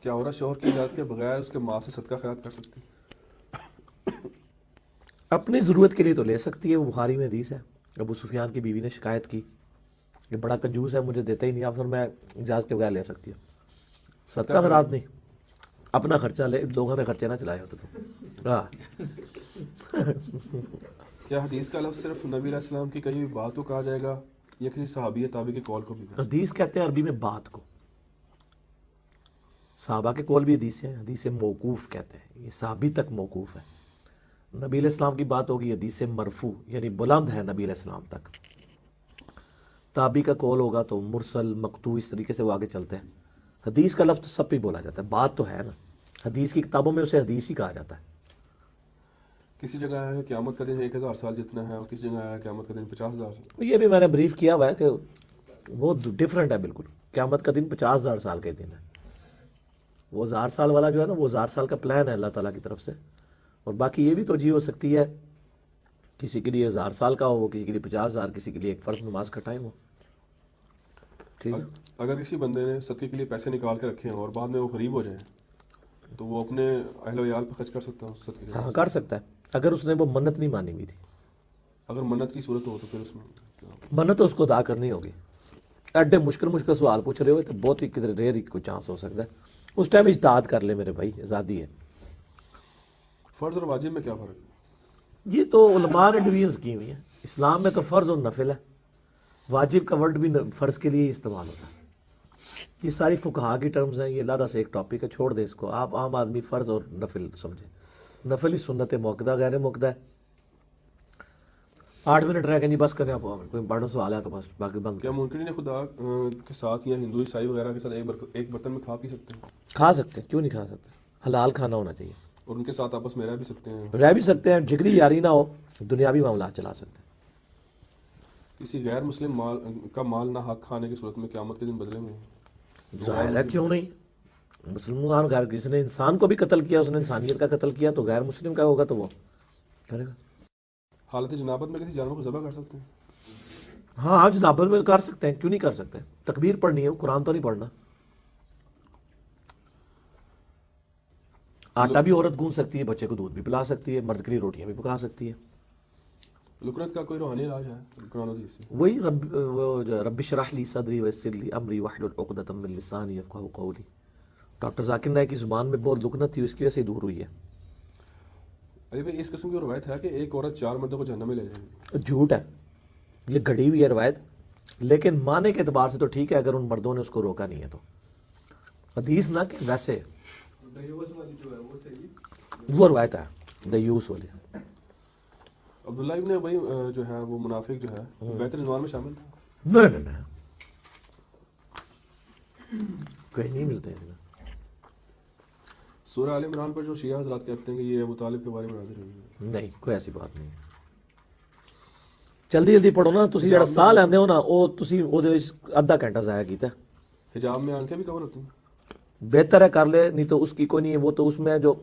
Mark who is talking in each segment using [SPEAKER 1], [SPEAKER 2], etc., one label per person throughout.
[SPEAKER 1] کیا عورت شوہر کی اجازت کے بغیر اس کے مال سے صدقہ خیرات کر سکتی؟
[SPEAKER 2] اپنی ضرورت کے لیے تو لے سکتی ہے، وہ بخاری میں حدیث ہے، ابو سفیان کی بیوی نے شکایت کی کہ بڑا کنجوس ہے، مجھے دیتا ہی نہیں، آپ میں اجازت کے بغیر لے سکتی ہوں، صدقہ خیرات نہیں، اپنا خرچہ لے، لوگوں نے خرچے نہ چلائے ہوتے تو ہاں۔
[SPEAKER 1] کیا حدیث کا لفظ صرف نبی علیہ السلام کی کہی ہوئی بات کو کہا جائے گا یا کسی صحابی یا تابعی کے قول کو بھی کہا؟
[SPEAKER 2] حدیث کہتے ہیں عربی میں بات کو، صحابہ کے قول بھی حدیث ہیں، حدیث موقوف کہتے ہیں، یہ صحابی تک موقوف ہے۔ نبی علیہ السلام کی بات ہوگی حدیث مرفوع، یعنی بلند ہے نبی علیہ السلام تک۔ تابعی کا قول ہوگا تو مرسل، مقطوع، اس طریقے سے وہ آگے چلتے ہیں۔ حدیث کا لفظ تو سب پہ بولا جاتا ہے، بات تو ہے نا، حدیث کی کتابوں میں اسے حدیث ہی کہا جاتا ہے۔
[SPEAKER 1] کسی جگہ ہے قیامت کا دن 1000 سال جتنا ہے، اور کسی جگہ ہے قیامت کا دن 50,000 سال۔
[SPEAKER 2] یہ بھی میں نے بریف کیا ہوا ہے کہ وہ ڈیفرنٹ ہے بالکل، قیامت کا دن 50,000 سال کے دن ہے، وہ 1000 سال والا جو ہے نا، وہ 1000 سال کا پلان ہے اللہ تعالیٰ کی طرف سے، اور باقی یہ بھی توجہ ہو سکتی ہے کسی کے لیے 1000 سال کا ہو، وہ کسی کے لیے 50,000، کسی کے لیے ایک فرض نماز کا ٹائم ہو۔ ٹھیک ہے،
[SPEAKER 1] اگر کسی بندے نے صدقے کے لیے پیسے نکال کے رکھے ہیں اور بعد میں وہ غریب ہو جائیں تو وہ اپنے اہل و عیال پہ خرچ کر سکتا ہے اس صدقے کے
[SPEAKER 2] ہاں
[SPEAKER 1] لیے؟
[SPEAKER 2] کر سکتا ہے، اگر اس نے وہ منت نہیں مانی ہوئی تھی۔
[SPEAKER 1] اگر منت کی صورت ہو تو پھر اس میں
[SPEAKER 2] منت تو اس کو ادا کرنی ہوگی، ایڈے مشکل سوال پوچھ رہے ہوئے تو بہت ہی کدھر ریئر ہی کوئی چانس ہو سکتا ہے، اس ٹائم اجتہاد کر لے میرے بھائی، آزادی ہے۔
[SPEAKER 1] فرض اور واجب میں کیا فرق ہے؟
[SPEAKER 2] یہ تو علماء نے ڈویژنز کی ہوئی ہیں، اسلام میں تو فرض اور نفل ہے، واجب کا ورڈ بھی فرض کے لیے ہی استعمال ہوتا ہے۔ یہ ساری فقہا کی ٹرمز ہیں، یہ علیحدہ سے ایک ٹاپک ہے، چھوڑ دیں اس کو، آپ عام آدمی فرض اور نفل سمجھیں۔ نفل ہی سنت موقدہ غیر موقدہ ہے۔ 8 منٹ رہ گئے، نہیں بس کریں، آپ کوئی بڑا سوال ہے تو بس، باقی بند
[SPEAKER 1] کیا
[SPEAKER 2] کریں۔
[SPEAKER 1] ممکن ہے خدا کے ساتھ یا ہندو عیسائی وغیرہ کے ساتھ ایک برتن میں کھا پی سکتے ہیں
[SPEAKER 2] کھا سکتے ہیں، کیوں نہیں کھا سکتے، حلال کھانا ہونا چاہیے۔
[SPEAKER 1] اور ان کے ساتھ آپس میں رہ بھی سکتے ہیں؟
[SPEAKER 2] رہ بھی سکتے ہیں، جگری یاری نہ ہو، دنیاوی معاملات چلا سکتے ہیں۔
[SPEAKER 1] کسی غیر مسلم مال کا مال نہ حق کھانے کی صورت میں قیامت کے دن بدلے میں
[SPEAKER 2] ظاہر ہے کیوں نہیں، مسلمان غیر، کسی نے انسان کو بھی قتل کیا، اس نے انسانیت کا قتل کیا، تو غیر مسلم کا ہوگا تو وہ کرے گا۔
[SPEAKER 1] حالت جنابت میں کسی جانور کو ذبح کر سکتے ہیں؟
[SPEAKER 2] ہاں آج نابل میں کر سکتے ہیں، کیوں نہیں کر سکتے، تکبیر پڑھنی ہے، قرآن تو نہیں پڑھنا۔ آٹا بھی عورت گون سکتی ہے، بچے کو دودھ بھی پلا سکتی ہے، مرد کے لیے روٹیاں بھی پکا سکتی ہے۔
[SPEAKER 1] لکنت کا کوئی روحانی علاج ہے قرآن و حدیث سے؟
[SPEAKER 2] وہی رب اشرح لی صدری ویسر لی امری واحلل عقدۃ من لسانی یفقہوا قولی۔ ڈاکٹر ذاکر نائک کی زبان میں بہت لکنت تھی، اس کی وجہ سے دور ہوئی ہے۔
[SPEAKER 1] ابھی بھائی اس قسم کی روایت ہے کہ ایک عورت 4 مردوں کو جہنم میں لے جائے گی؟
[SPEAKER 2] جھوٹ ہے، یہ گھڑی ہوئی ہے روایت، لیکن معنی کے اعتبار سے تو ٹھیک ہے اگر ان مردوں نے اس کو روکا نہیں ہے تو۔ حدیث نہ کہ ویسے وہ روایت ہے دیوس والی۔
[SPEAKER 1] عبداللہ ابن ابی جو ہے وہ منافق جو ہے بیت رضوان میں شامل تھا؟
[SPEAKER 2] نہیں کہیں نہیں ملتے ہیں۔
[SPEAKER 1] سورہ آل عمران پر جو شیعہ حضرات کہتے ہیں کہ یہ ابو طالب کے بارے میں نازل ہوئی ہے؟
[SPEAKER 2] نہیں کوئی ایسی بات نہیں، جلدی جلدی پڑھو نا، تسی جڑا ساہ لیندے ہو نا او تسی او دے وچ آدھا گھنٹہ ضائع کیتا ہے۔
[SPEAKER 1] حجاب میں آنکھیں بھی کور ہوتی ہیں؟
[SPEAKER 2] بہتر ہے کر لے، نہیں تو اس کی کوئی نہیں ہے، وہ تو اس میں جو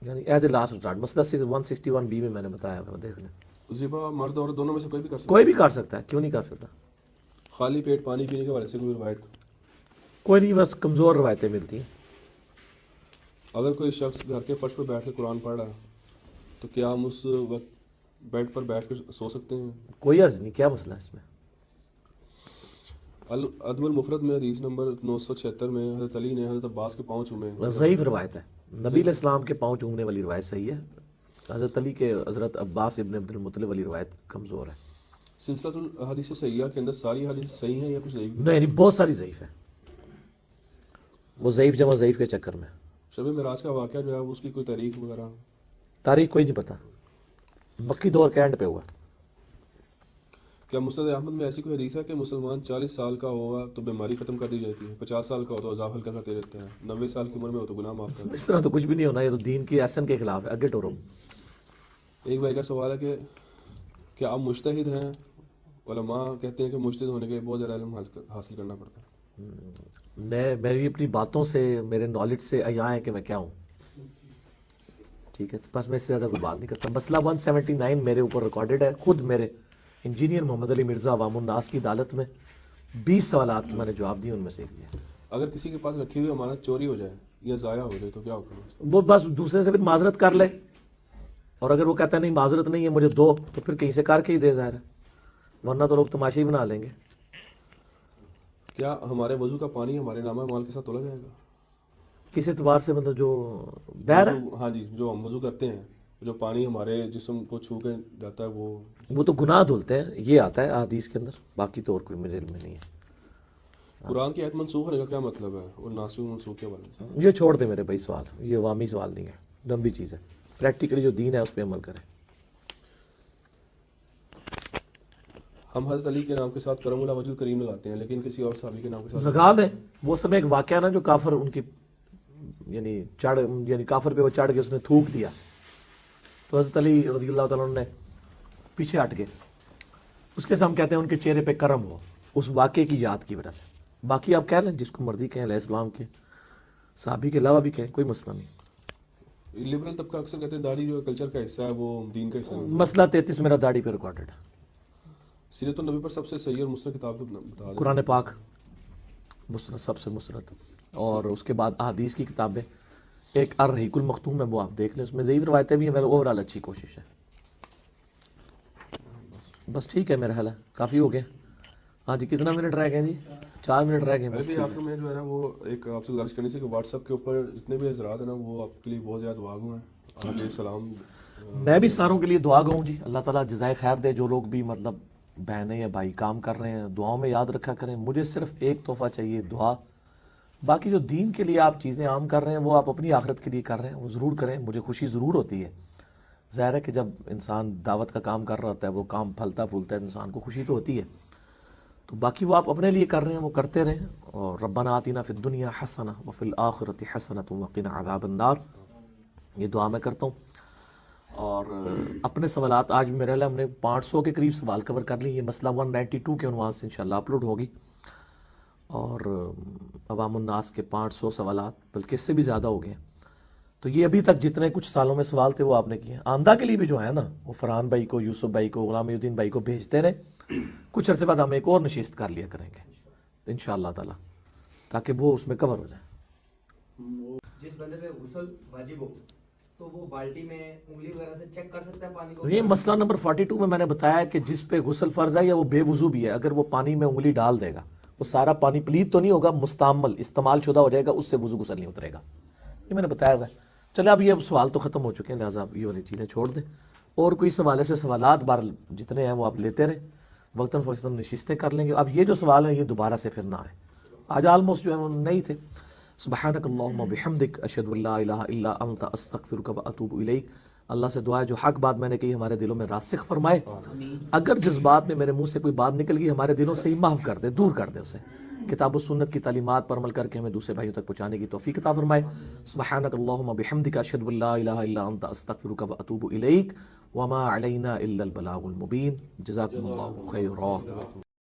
[SPEAKER 2] یعنی ایز اے لاسٹ ریزارٹ، مسئلہ 161B میں میں نے بتایا ہوا، دیکھ لیں۔
[SPEAKER 1] ذبح مرد اور دونوں میں سے کوئی بھی کر سکتا
[SPEAKER 2] کوئی بھی کر سکتا ہے، کیوں نہیں کر سکتا؟
[SPEAKER 1] ہے؟ خالی پیٹ پانی پینے کے حوالے سے کوئی روایت؟
[SPEAKER 2] کوئی نہیں، بس کمزور روایتیں ملتی ہیں۔
[SPEAKER 1] اگر کوئی شخص گھر کے فرش پر بیٹھ کے قرآن پڑھ رہا ہے تو کیا ہم اس وقت بیڈ پر بیٹھ کر سو سکتے ہیں؟
[SPEAKER 2] کوئی عرض نہیں، کیا مسئلہ ہے اس میں؟
[SPEAKER 1] الادب المفرد میں حدیث نمبر 976 میں حضرت علی نے حضرت عباس کے پاؤں چومے۔
[SPEAKER 2] ضعیف روایت ہے، نبی علیہ السلام کے پاؤں چومنے والی روایت صحیح ہے، حضرت علی کے حضرت عباس ابن عبد المطلب والی روایت کمزور ہے۔
[SPEAKER 1] سلسلۃ الحدیث صحیحہ کے اندر ساری حدیث صحیح ہیں یا کچھ ضعیف؟
[SPEAKER 2] نہیں بہت ساری ضعیف ہے، وہ ضعیف جمع ضعیف کے چکر میں۔
[SPEAKER 1] شب معراج کا واقعہ جو ہے اس کی کوئی تاریخ وغیرہ؟
[SPEAKER 2] تاریخ کوئی نہیں پتا، مکی دور کے اینڈ پہ ہوا۔
[SPEAKER 1] کیا مسند احمد میں ایسی کوئی حدیث ہے کہ مسلمان 40 سال کا ہوگا تو بیماری ختم کر دی جاتی ہے، 50 سال کا ہو تو عذاب ہلکا کرتے رہتے ہیں، 90 سال کی عمر میں ہو تو گناہ معاف کرتے
[SPEAKER 2] اس طرح تو کچھ بھی نہیں ہونا، یہ تو دین کی احسن کے خلاف ہے، اگے ٹورو۔
[SPEAKER 1] ہیں؟ ایک بھائی کا سوال ہے کہ کیا آپ مجتہد ہیں؟ علماء کہتے ہیں کہ مجتہد ہونے کے بہت زیادہ علم حاصل کرنا پڑتا ہے۔
[SPEAKER 2] میری اپنی باتوں سے، میرے نالج سے عیاں ہے کہ میں کیا ہوں، ٹھیک ہے، بس میں اس سے زیادہ کوئی بات نہیں کرتا۔ مسئلہ 179 میرے اوپر ریکارڈڈ ہے، خود میرے انجینئر محمد علی مرزا عوام الناس کی عدالت میں 20 سوالات کے میں نے جواب دیے، ان میں سے ایک یہ ہے۔
[SPEAKER 1] اگر کسی کے پاس رکھی ہوئی امانت چوری ہو جائے یا ضائع ہو جائے تو کیا ہوگا؟
[SPEAKER 2] وہ بس دوسرے سے پھر معذرت کر لے, اور اگر وہ کہتا ہے نہیں معذرت نہیں ہے مجھے دو, تو پھر کہیں سے کر کے ہی دے ظاہر ہے, ورنہ تو لوگ تماشے ہی بنا لیں گے.
[SPEAKER 1] کیا ہمارے وضو کا پانی ہمارے نامہ مال کے ساتھ تولا جائے گا؟
[SPEAKER 2] کس اعتبار سے, مطلب جو بہر ہے
[SPEAKER 1] ہاں جی, جو ہم وضو کرتے ہیں, جو پانی ہمارے جسم کو چھو کے جاتا ہے
[SPEAKER 2] وہ تو گناہ دھلتے ہیں, یہ آتا ہے احادیث کے اندر, باقی تو اور کوئی میرے علم میں نہیں ہے.
[SPEAKER 1] قرآن کی آیت منسوخ ہونے کا کیا مطلب ہے, اور ناسخ منسوخ کے بارے میں؟
[SPEAKER 2] یہ چھوڑ دیں میرے بھائی سوال, یہ عوامی سوال نہیں ہے, لمبی چیز ہے. پریکٹیکلی جو دین ہے اس پہ عمل کریں.
[SPEAKER 1] ہم حضرت علی کے نام کے ساتھ کرم اللہ وجہ کریم لگاتے ہیں, لیکن کسی اور صحابی کے نام کے ساتھ
[SPEAKER 2] لگا دیں. وہ سب ایک واقعہ نا جو کافر ان کی یعنی کافر پہ وہ چڑھ کے اس نے تھوک دیا, تو حضرت علی رضی اللہ تعالیٰ عنہ نے پیچھے ہٹ کے, اس کے ساتھ ہم کہتے ہیں ان کے چہرے پہ کرم ہو اس واقعے کی یاد کی وجہ سے. باقی آپ کہہ لیں جس کو مرضی کہیں, علیہ السلام کے صحابی کے علاوہ بھی کہیں, کوئی مسئلہ نہیں.
[SPEAKER 1] لبرل طبقہ اکثر کہتے ہیں داڑھی جو ہے کلچر کا حصہ ہے, وہ دین کا حصہ نہیں.
[SPEAKER 2] مسئلہ 33 میرا داڑھی پہ ریکارڈڈ ہے.
[SPEAKER 1] سیرت النبی پر سب سے صحیح اور مستند کتاب کو بتا دیں.
[SPEAKER 2] قرآن پاک مسند, سب سے مسند, اور اس کے بعد احادیث کی کتابیں, ایک الرحیق المختوم ہے وہ آپ دیکھ لیں, اس میں ضعیف روایتیں بھی ہیں, میرا اوورال اچھی کوشش ہے. بس ٹھیک ہے, میرا خیال ہے کافی ہو گیا. ہاں جی, کتنا منٹ رہ گئے جی؟ 4 منٹ رہ گئے بس.
[SPEAKER 1] ابھی آپ کو میں جو ہے نا وہ ایک آپ سے گزارش کرنی سے کہ واٹس ایپ کے اوپر جتنے بھی حضرات ہیں نا وہ آپ کے لیے بہت زیادہ دعا گو ہیں. آپ علیہ السلام.
[SPEAKER 2] میں بھی ساروں کے لیے دعا گا ہوں جی, اللہ تعالیٰ جزائے خیر دے. جو لوگ بھی مطلب بہنیں یا بھائی کام کر رہے ہیں دعاؤں میں یاد رکھا کریں. مجھے صرف ایک تحفہ چاہیے, دعا. باقی جو دین کے لیے آپ چیزیں عام کر رہے ہیں وہ آپ اپنی آخرت کے لیے کر رہے ہیں, وہ ضرور کریں. مجھے خوشی ضرور ہوتی ہے. ظاہر ہے کہ جب انسان دعوت کا کام کر رہا ہوتا ہے, وہ کام پھلتا پھولتا ہے, انسان کو خوشی تو ہوتی ہے. تو باقی وہ آپ اپنے لیے کر رہے ہیں, وہ کرتے رہیں. اور ربنا آتنا فی الدنیا حسنہ وفی الآخرۃ حسنۃ وقنا عذاب النار, یہ دعا میں کرتا ہوں. اور اپنے سوالات آج میرے لیے ہم نے 500 کے قریب سوال کور کر لی. یہ مسئلہ 192 کے عنوان سے انشاءاللہ اپلوڈ ہوگی, اور عوام الناس کے 500 سوالات بلکہ اس سے بھی زیادہ ہو گئے. تو یہ ابھی تک جتنے کچھ سالوں میں سوال تھے وہ آپ نے کیے. آندہ کے لیے بھی جو ہے نا, وہ فرحان بھائی کو, یوسف بھائی کو, غلام الدین بھائی کو بھیجتے رہے. کچھ عرصے بعد ہم ایک اور نشست کر لیا کریں گے انشاءاللہ تعالی, تاکہ وہ اس میں کور ہو جائے.
[SPEAKER 3] جس بندے پہ غسل واجب ہو تو وہ بالٹی میں انگلی وغیرہ سے چیک کر سکتا ہے پانی کو.
[SPEAKER 2] یہ مسئلہ نمبر 42 میں نے بتایا کہ جس پہ غسل فرض ہے یا وہ بے وضو بھی ہے, اگر وہ پانی میں انگلی ڈال دے گا, وہ سارا پانی پلید تو نہیں ہوگا, مستعمل استعمال شدہ ہو جائے گا, اس سے وضو غسل نہیں اترے گا. یہ میں نے بتایا ہوا ہے. چلے اب یہ سوال تو ختم ہو چکے ہیں, لہٰذا یہ والی چیزیں چھوڑ دیں. اور کوئی سوالے سے سوالات بار جتنے ہیں وہ آپ لیتے رہیں, وقتاً فوقتاً نشستیں کر لیں گے. اب یہ جو سوال ہیں یہ دوبارہ سے پھر نہ آئے. آج آلموسٹ جو ہے وہ نہیں تھے. سبحانک اللہم وبحمدک اشہد ان لا الہ الا انت استغفرک واتوب الیک. اللہ سے دعا ہے جو حق بات میں نے کہی ہمارے دلوں میں راسخ فرمائے. اگر جذبات میں میرے منہ سے کوئی بات نکل گئی ہمارے دلوں سے ہی معاف کر دے, دور کر دے اسے. کتاب و سنت کی تعلیمات پر عمل کر کے ہمیں دوسرے بھائیوں تک پہنچانے کی توفیق عطا فرمائے. سبحانک اللہم وبحمدک اشہد ان لا الہ الا انت استغفرک واتوب الیک. وما علینا الا البلاغ المبین. جزاکم اللہ خیرا.